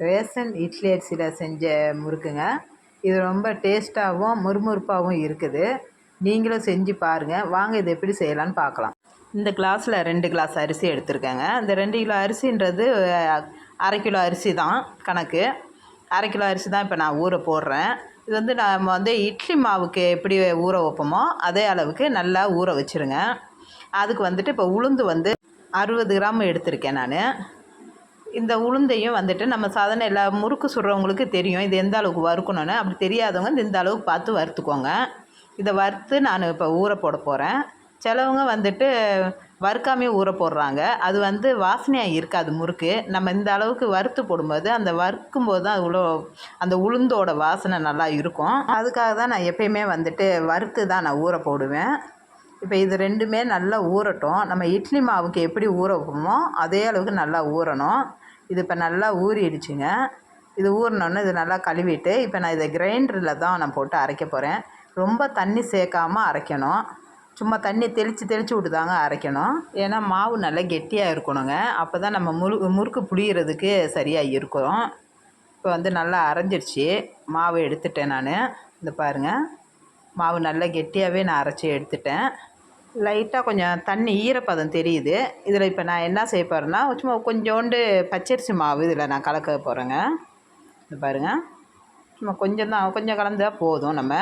Ration idli அரிசியில் செஞ்ச முறுக்குங்க. இது ரொம்ப டேஸ்ட்டாகவும் முறுமுறுப்பாகவும் இருக்குது. நீங்களும் செஞ்சு பாருங்கள். வாங்க இது எப்படி செய்யலான்னு பார்க்கலாம். இந்த கிளாஸில் 2 கிளாஸ் அரிசி எடுத்திருக்கேங்க. இந்த 2 கிலோ அரிசின்றது 1/2 கிலோ அரிசி தான் கணக்கு. 1/2 கிலோ அரிசி தான் இப்போ நான் ஊற போடுறேன். இது வந்து நம்ம வந்து இட்லி மாவுக்கு எப்படி ஊற வைப்போமோ அதே அளவுக்கு நல்லா ஊற வச்சுருங்க. அதுக்கு வந்துட்டு இப்போ உளுந்து வந்து 60 கிராம் எடுத்திருக்கேன் நான். இந்த உளுந்தையும் வந்துட்டு நம்ம சாதாரண எல்லா முறுக்கு சுடுறவங்களுக்கு தெரியும் இது எந்த அளவுக்கு வறுக்கணும்னு. அப்படி தெரியாதவங்க இந்த அளவுக்கு பார்த்து வறுத்துக்கோங்க. இதை வறுத்து நான் இப்போ ஊற போட போகிறேன். சிலவங்க வந்துட்டு வறுக்காமே ஊற போடுறாங்க. அது வந்து வாசனையாக இருக்காது முறுக்கு. நம்ம இந்த அளவுக்கு வறுத்து போடும்போது அந்த வறுக்கும்போது தான் இவ்வளோ அந்த உளுந்தோட வாசனை நல்லா இருக்கும். அதுக்காக தான் நான் எப்பயுமே வந்துட்டு வறுத்து தான் நான் ஊற போடுவேன். இப்போ இது 2மே நல்லா ஊறட்டும். நம்ம இட்லி மாவுக்கு எப்படி ஊற வைப்போமோ அதே அளவுக்கு நல்லா ஊறணும். இது இப்போ நல்லா ஊறிடுச்சுங்க. இது ஊறினோன்னு இது நல்லா கழுவிட்டு இப்போ நான் இதை கிரைண்டரில் தான் நான் போட்டு அரைக்க போகிறேன். ரொம்ப தண்ணி சேர்க்காமல் அரைக்கணும். சும்மா தண்ணி தெளித்து விட்டு தாங்க அரைக்கணும். ஏன்னா மாவு நல்லா கெட்டியாக இருக்கணுங்க. அப்போ தான் நம்ம முறுக்கு புளியறதுக்கு சரியாக இருக்கும். இப்போ வந்து நல்லா அரைஞ்சிடுச்சு. மாவு எடுத்துட்டேன் நான். இந்த பாருங்கள், மாவு நல்லா கெட்டியாகவே நான் அரைச்சி எடுத்துட்டேன். லைட்டாக கொஞ்சம் தண்ணி ஈரப்பதம் தெரியுது. இதில் இப்போ நான் என்ன செய்ய போகிறேன்னா சும்மா கொஞ்சோண்டு பச்சரிசி மாவு இதில் நான் கலக்க போகிறேங்க. இது பாருங்கள், சும்மா கொஞ்சம் கலந்தால் போதும் நம்ம.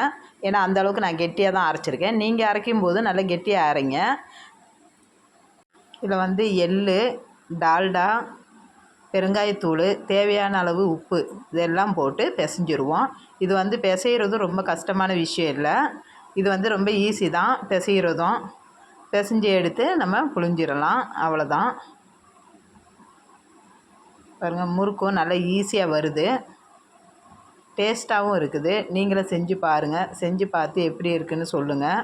ஏன்னா அந்தளவுக்கு நான் கெட்டியாக தான் அரைச்சிருக்கேன். நீங்கள் அரைக்கும்போது நல்லா கெட்டியாக அரைங்க. இதில் வந்து எள், டால்டா, பெருங்காயத்தூள், தேவையான அளவு உப்பு இதெல்லாம் போட்டு பிசைஞ்சிருவோம். இது வந்து பிசைகிறதும் ரொம்ப கஷ்டமான விஷயம் இல்லை. இது வந்து ரொம்ப ஈஸி தான் பிசைகிறதும். பிசைஞ்சு எடுத்து நம்ம புழிஞ்சிடலாம், அவ்வளோதான். பாருங்கள், முறுக்கும் நல்லா ஈஸியாக வருது, டேஸ்ட்டாகவும் இருக்குது. நீங்களும் செஞ்சு பாருங்கள். செஞ்சு பார்த்து எப்படி இருக்குதுன்னு சொல்லுங்கள்.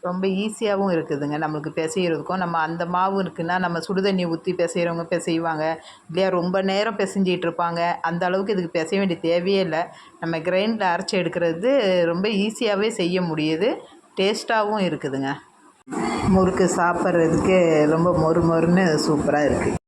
ரொம்ப ஈஸியாகவும் இருக்குதுங்க நம்மளுக்கு பிசைகிறதுக்கும். நம்ம அந்த மாவு இருக்குன்னா நம்ம சுடுதண்ணி ஊற்றி பிசைகிறவங்க பிசைவாங்க இல்லையா, ரொம்ப நேரம் பிசைஞ்சிகிட்டு இருப்பாங்க. அந்த அளவுக்கு இதுக்கு பிசைய வேண்டிய தேவையே இல்லை. நம்ம கிரைண்டரில் அரைச்சி எடுக்கிறது ரொம்ப ஈஸியாகவே செய்ய முடியுது. டேஸ்ட்டாகவும் இருக்குதுங்க. முறுக்கு சாப்பிட்றதுக்கு ரொம்ப மொறு மொறுன்னு சூப்பராக இருக்குது.